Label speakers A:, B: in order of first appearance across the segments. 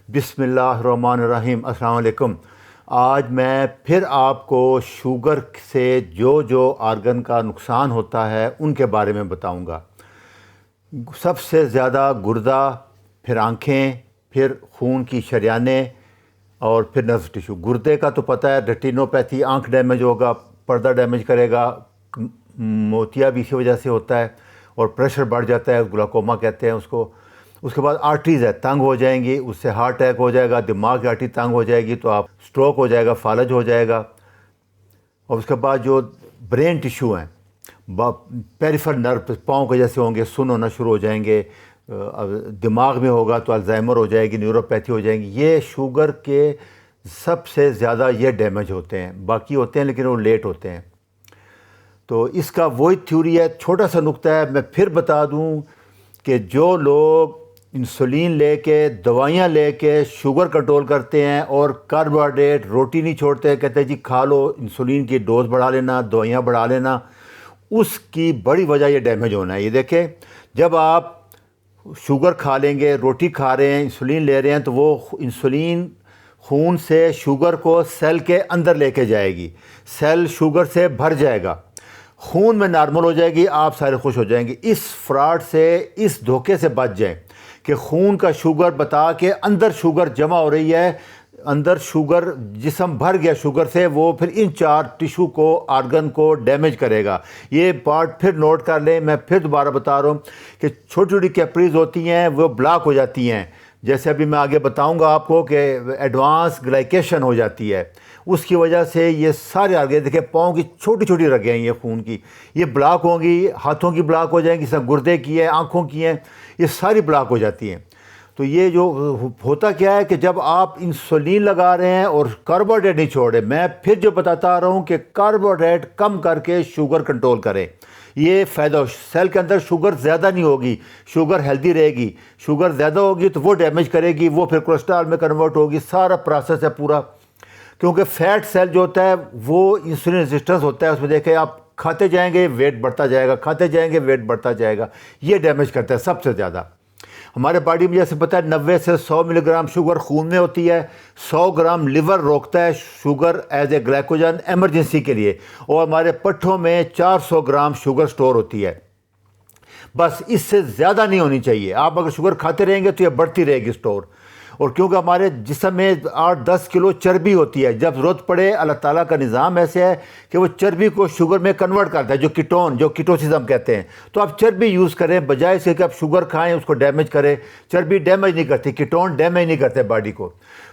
A: بسم اللہ الرحمن الرحیم۔ السلام علیکم۔ آج میں پھر آپ کو شوگر سے جو آرگن کا نقصان ہوتا ہے ان کے بارے میں بتاؤں گا۔ سب سے زیادہ گردہ، پھر آنکھیں، پھر خون کی شریانیں اور پھر نرو ٹیشو۔ گردے کا تو پتہ ہے، ریٹینوپیتھی، آنکھ ڈیمیج ہوگا، پردہ ڈیمیج کرے گا، موتیا بھی اسی وجہ سے ہوتا ہے، اور پریشر بڑھ جاتا ہے، گلاکوما کہتے ہیں اس کو۔ اس کے بعد آرٹریز ہے، تنگ ہو جائیں گی، اس سے ہارٹ اٹیک ہو جائے گا، دماغ کی آرٹری تنگ ہو جائے گی تو آپ سٹروک ہو جائے گا، فالج ہو جائے گا۔ اور اس کے بعد جو برین ٹیشو ہیں، پیریفرل نرو، پاؤں کے جیسے ہوں گے، سن ہونا شروع ہو جائیں گے، دماغ میں ہوگا تو الزائمر ہو جائے گی، نیوروپیتھی ہو جائیں گی۔ یہ شوگر کے سب سے زیادہ یہ ڈیمیج ہوتے ہیں، باقی ہوتے ہیں لیکن وہ لیٹ ہوتے ہیں۔ تو اس کا وہی تھیوری ہے، چھوٹا سا نقطہ ہے، میں پھر بتا دوں کہ جو لوگ انسولین لے کے، دوائیاں لے کے شوگر کنٹرول کرتے ہیں اور کاربوہائیڈریٹ، روٹی نہیں چھوڑتے، کہتے ہیں جی کھا لو، انسولین کی ڈوز بڑھا لینا، دوائیاں بڑھا لینا، اس کی بڑی وجہ یہ ڈیمیج ہونا ہے۔ یہ دیکھیں، جب آپ شوگر کھا لیں گے، روٹی کھا رہے ہیں، انسولین لے رہے ہیں، تو وہ انسولین خون سے شوگر کو سیل کے اندر لے کے جائے گی، سیل شوگر سے بھر جائے گا، خون میں نارمل ہو جائے گی، آپ سارے خوش ہو جائیں گے۔ اس فراڈ سے، اس دھوکے سے بچ جائیں کہ خون کا شوگر بتا کے اندر شوگر جمع ہو رہی ہے، اندر شوگر، جسم بھر گیا شوگر سے، وہ پھر ان 4 ٹیشو کو، آرگن کو ڈیمیج کرے گا۔ یہ پارٹ پھر نوٹ کر لیں، میں پھر دوبارہ بتا رہا ہوں کہ چھوٹی چھوٹی کیپریز ہوتی ہیں، وہ بلاک ہو جاتی ہیں، جیسے ابھی میں آگے بتاؤں گا آپ کو کہ ایڈوانس گلائکیشن ہو جاتی ہے، اس کی وجہ سے یہ سارے آرگن، دیکھیں پاؤں کی چھوٹی چھوٹی رگیں ہیں یہ خون کی، یہ بلاک ہوں گی، ہاتھوں کی بلاک ہو جائیں گی، سب گردے کی ہے، آنکھوں کی ہیں، یہ ساری بلاک ہو جاتی ہیں۔ تو یہ جو ہوتا کیا ہے کہ جب آپ انسولین لگا رہے ہیں اور کاربوہائیڈریٹ نہیں چھوڑ رہے، میں پھر جو بتاتا آ رہا ہوں کہ کاربوہائیڈریٹ کم کر کے شوگر کنٹرول کریں، یہ فائدہ، سیل کے اندر شوگر زیادہ نہیں ہوگی، شوگر ہیلدی رہے گی، شوگر زیادہ ہوگی تو وہ ڈیمیج کرے گی، وہ پھر کولیسٹرول میں کنورٹ ہوگی، سارا پروسیس ہے پورا۔ کیونکہ فیٹ سیل جو ہوتا ہے وہ انسولین ریزسٹنس ہوتا ہے، اس میں دیکھیں آپ کھاتے جائیں گے ویٹ بڑھتا جائے گا، کھاتے جائیں گے ویٹ بڑھتا جائے گا، یہ ڈیمیج کرتا ہے سب سے زیادہ۔ ہمارے باڈی میں جیسے پتہ ہے 90 سے 100 ملی گرام شوگر خون میں ہوتی ہے، 100 گرام لیور روکتا ہے شوگر ایز اے گلائکوجن ایمرجنسی کے لیے، اور ہمارے پٹھوں میں 400 گرام شوگر سٹور ہوتی ہے، بس اس سے زیادہ نہیں ہونی چاہیے۔ آپ اگر شوگر کھاتے رہیں گے تو یہ بڑھتی رہے گی سٹور، اور کیونکہ ہمارے جسم میں 8-10 کلو چربی ہوتی ہے، جب ضرورت پڑے اللہ تعالیٰ کا نظام ایسے ہے کہ وہ چربی کو شوگر میں کنورٹ کرتا ہے، جو کیٹون، جو کیٹوسس ہم کہتے ہیں۔ تو آپ چربی یوز کریں بجائے اس کے کہ آپ شوگر کھائیں اس کو ڈیمیج کریں۔ چربی ڈیمیج نہیں کرتی، کیٹون ڈیمیج نہیں کرتے باڈی کو۔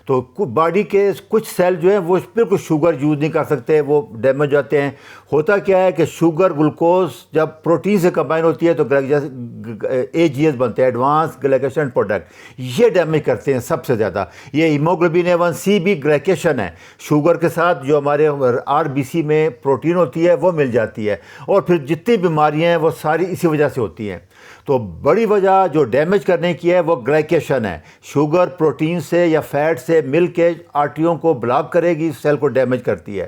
A: تو باڈی کے کچھ سیل جو ہیں وہ بالکل شوگر یوز نہیں کر سکتے، وہ ڈیمیج جاتے ہیں۔ ہوتا کیا ہے کہ شوگر گلوکوز جب پروٹین سے کمبائن ہوتی ہے تو AGS بنتے ہیں، ایڈوانس گلائکیشن پروڈکٹ، یہ ڈیمیج کرتے ہیں سب سے زیادہ۔ یہ ہیموگلوبن A1C بھی گلائکیشن ہے، شوگر کے ساتھ جو ہمارے RBC میں پروٹین ہوتی ہے وہ مل جاتی ہے، اور پھر جتنی بیماریاں ہیں وہ ساری اسی وجہ سے ہوتی ہیں۔ تو بڑی وجہ جو ڈیمیج کرنے کی ہے وہ گلائکیشن ہے، شوگر پروٹین سے یا فیٹ سے مل کے آرٹریوں کو بلاک کرے گی، سیل کو ڈیمیج کرتی ہے۔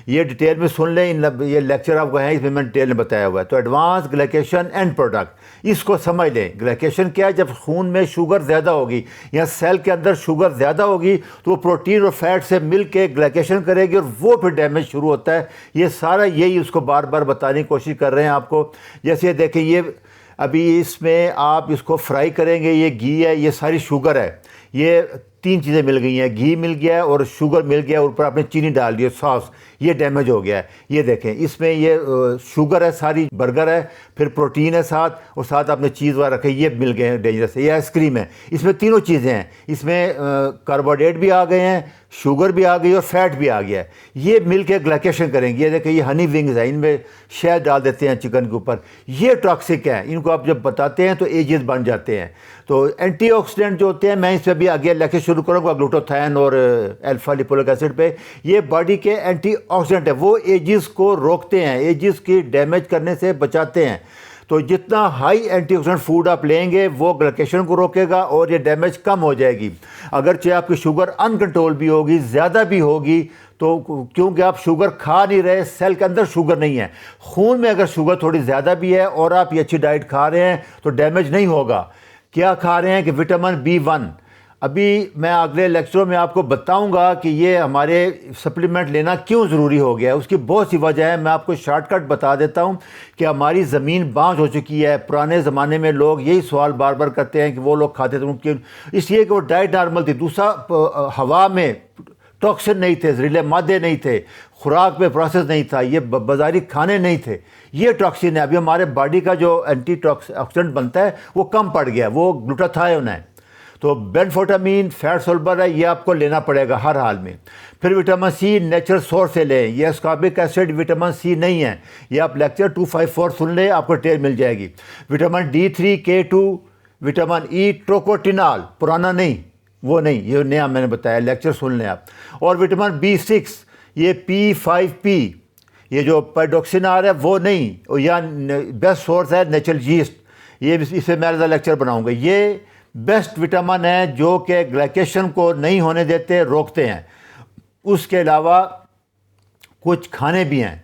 A: یہ ڈیٹیل میں سن لیں، یہ لیکچر آپ کو ہیں، اس میں میں ڈیٹیل میں بتایا ہوا ہے۔ تو ایڈوانس گلائکیشن اینڈ پروڈکٹ، اس کو سمجھ لیں۔ گلائکیشن کیا ہے؟ جب خون میں شوگر زیادہ ہوگی یا سیل کے اندر شوگر زیادہ ہوگی تو وہ پروٹین اور فیٹ سے مل کے گلائکیشن کرے گی اور وہ پھر ڈیمیج شروع ہوتا ہے۔ یہ سارا یہی اس کو بار بار بتانے کی کوشش کر رہے ہیں آپ کو۔ جیسے دیکھیں، یہ ابھی اس میں آپ اس کو فرائی کریں گے، یہ گھی ہے، یہ ساری شوگر ہے، یہ 3 چیزیں مل گئی ہیں، گھی مل گیا ہے اور شوگر مل گیا ہے، اوپر آپ نے چینی ڈال دی ہے، ساس، یہ ڈیمیج ہو گیا ہے۔ یہ دیکھیں، اس میں یہ شوگر ہے، ساری برگر ہے، پھر پروٹین ہے ساتھ، اور ساتھ آپ نے چیز وغیرہ رکھے، یہ مل گئے ہیں ڈینجرس ہے۔ یہ آئس کریم ہے، اس میں تینوں چیزیں ہیں، اس میں کاربوہائیڈریٹ بھی آ گئے ہیں، شوگر بھی آ گئی اور فیٹ بھی آ گیا ہے، یہ مل کے گلائکیشن کریں گے۔ یہ دیکھیں، یہ ہنی ونگز ہیں، ان میں شہد ڈال دیتے ہیں چکن کے اوپر، یہ ٹاکسک ہیں، ان کو آپ جب بتاتے ہیں تو ایجز بن جاتے ہیں۔ تو اینٹی آکسیڈنٹ جو ہوتے ہیں، میں اس پہ بھی آگے لیکچر شروع کروں گا گلوٹوتھائن اور الفا لیپولک ایسڈ پہ، یہ باڈی کے اینٹی آکسیڈنٹ ہے، وہ ایجز کو روکتے ہیں، ایجز کی ڈیمیج کرنے سے بچاتے ہیں۔ تو جتنا ہائی اینٹی آکسیڈنٹ فوڈ آپ لیں گے وہ گلائکیشن کو روکے گا اور یہ ڈیمیج کم ہو جائے گی۔ اگرچہ آپ کی شوگر ان کنٹرول بھی ہوگی، زیادہ بھی ہوگی، تو کیونکہ آپ شوگر کھا نہیں رہے، سیل کے اندر شوگر نہیں ہے، خون میں اگر شوگر تھوڑی زیادہ بھی ہے اور آپ یہ اچھی ڈائٹ کھا رہے ہیں تو ڈیمیج نہیں ہوگا۔ کیا کھا رہے ہیں کہ وٹامن B1، ابھی میں اگلے لیکچروں میں آپ کو بتاؤں گا کہ یہ ہمارے سپلیمنٹ لینا کیوں ضروری ہو گیا ہے. اس کی بہت سی وجہ ہے. میں آپ کو شارٹ کٹ بتا دیتا ہوں کہ ہماری زمین بانجھ ہو چکی ہے. پرانے زمانے میں لوگ یہی سوال بار بار کرتے ہیں کہ وہ لوگ کھاتے تھے کیوں؟ اس لیے کہ وہ ڈائٹ نارمل تھی. دوسرا ہوا میں ٹاکسن نہیں تھے، زہریلے مادے نہیں تھے، خوراک میں پروسیس نہیں تھا، یہ بازاری کھانے نہیں تھے. یہ ٹاکسن ہے. ابھی ہمارے باڈی کا جو اینٹی آکسیڈنٹ بنتا ہے وہ کم پڑ گیا، وہ گلوٹاتھائون ہے. تو بینفوٹامین فیٹ سولبر ہے، یہ آپ کو لینا پڑے گا ہر حال میں. پھر وٹامن سی نیچرل سورس سے لیں. یہ اسکاربک ایسڈ وٹامن سی نہیں ہے. یہ آپ لیکچر 254 سن لیں، آپ کو ٹیل مل جائے گی. Vitamin D3 K2 vitamin E ٹروکوٹینال، پرانا نہیں، وہ نہیں، یہ نیا میں نے بتایا، لیکچر سن لیں آپ. اور وٹامن B6 یہ P5P، یہ جو پیڈوکسین آ رہا ہے وہ نہیں. یا بیسٹ سورس ہے نیچرل یسٹ، یہ اس سے میں لیکچر بناؤں گا. یہ بیسٹ وٹامن ہے جو کہ گلائکیشن کو نہیں ہونے دیتے، روکتے ہیں. اس کے علاوہ کچھ کھانے بھی ہیں،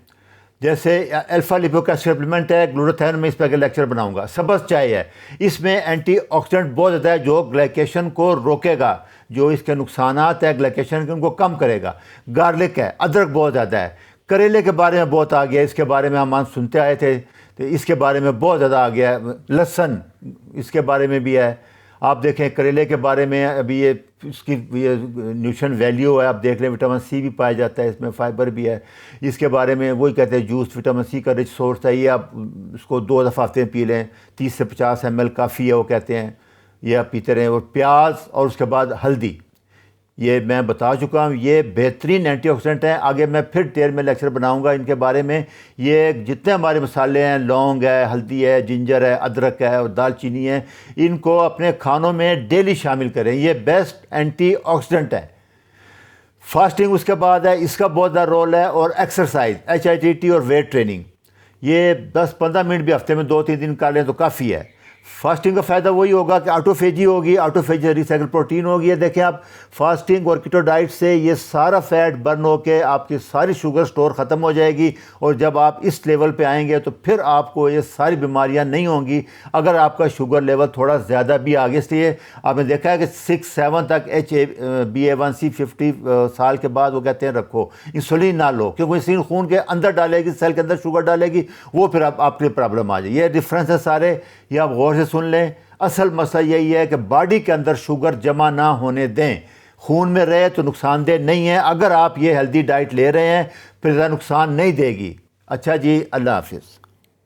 A: جیسے الفا لیپوک ایسڈ سپلیمنٹ ہے، گلوٹاتھائون میں اس پہ اگر لیکچر بناؤں گا. سبز چائے ہے، اس میں اینٹی آکسیڈنٹ بہت زیادہ ہے جو گلائکیشن کو روکے گا، جو اس کے نقصانات ہیں گلائکیشن کے ان کو کم کرے گا. گارلک ہے، ادرک بہت زیادہ ہے. کریلے کے بارے میں بہت آ گیا، اس کے بارے میں ہم سنتے آئے تھے، تو اس کے بارے میں بہت زیادہ آ گیا ہے. لہسن، اس کے بارے میں بھی ہے. آپ دیکھیں کریلے کے بارے میں ابھی یہ اس کی یہ نیوٹریشن ویلیو ہے، آپ دیکھ لیں. وٹامن سی بھی پایا جاتا ہے اس میں، فائبر بھی ہے. اس کے بارے میں وہی کہتے ہیں جوس وٹامن سی کا رچ سورس ہے. یہ آپ اس کو 2 دفعہ ہفتے میں پی لیں، 30 سے 50 ml کافی ہے وہ کہتے ہیں. یہ آپ پیتے رہیں. اور پیاز اور اس کے بعد ہلدی، یہ میں بتا چکا ہوں، یہ بہترین اینٹی آکسیڈنٹ ہیں. آگے میں پھر ڈیٹیل میں لیکچر بناؤں گا ان کے بارے میں. یہ جتنے ہمارے مسالے ہیں، لونگ ہے، ہلدی ہے، جنجر ہے، ادرک ہے اور دال چینی ہے، ان کو اپنے کھانوں میں ڈیلی شامل کریں. یہ بیسٹ اینٹی آکسیڈنٹ ہے. فاسٹنگ اس کے بعد ہے، اس کا بہت زیادہ رول ہے. اور ایکسرسائز، HIIT اور ویٹ ٹریننگ، یہ 10-15 منٹ بھی ہفتے میں 2-3 دن کر لیں تو کافی ہے. فاسٹنگ کا فائدہ وہی ہوگا کہ آٹوفیجی ہوگی، آٹوفیجی ریسائکل پروٹین ہوگی. یہ دیکھیں آپ، فاسٹنگ اور کیٹو ڈائٹ سے یہ سارا فیٹ برن ہو کے آپ کی ساری شوگر سٹور ختم ہو جائے گی. اور جب آپ اس لیول پہ آئیں گے تو پھر آپ کو یہ ساری بیماریاں نہیں ہوں گی اگر آپ کا شوگر لیول تھوڑا زیادہ بھی آگے. اس لیے آپ نے دیکھا ہے کہ 6-7 تک HbA1c 50 سال کے بعد وہ کہتے ہیں رکھو، انسولین نہ لو، کیونکہ انسولین خون کے اندر ڈالے گی، سیل کے اندر شوگر ڈالے گی، وہ پھر آپ کے پرابلم آ جائے. یہ ڈفرینس ہے سارے، یہ آپ غور سے سن لیں. اصل مسئلہ یہی ہے کہ باڈی کے اندر شوگر جمع نہ ہونے دیں. خون میں رہے تو نقصان دہ نہیں ہے. اگر آپ یہ ہیلدی ڈائٹ لے رہے ہیں پھر زیادہ نقصان نہیں دے گی. اچھا جی، اللہ حافظ.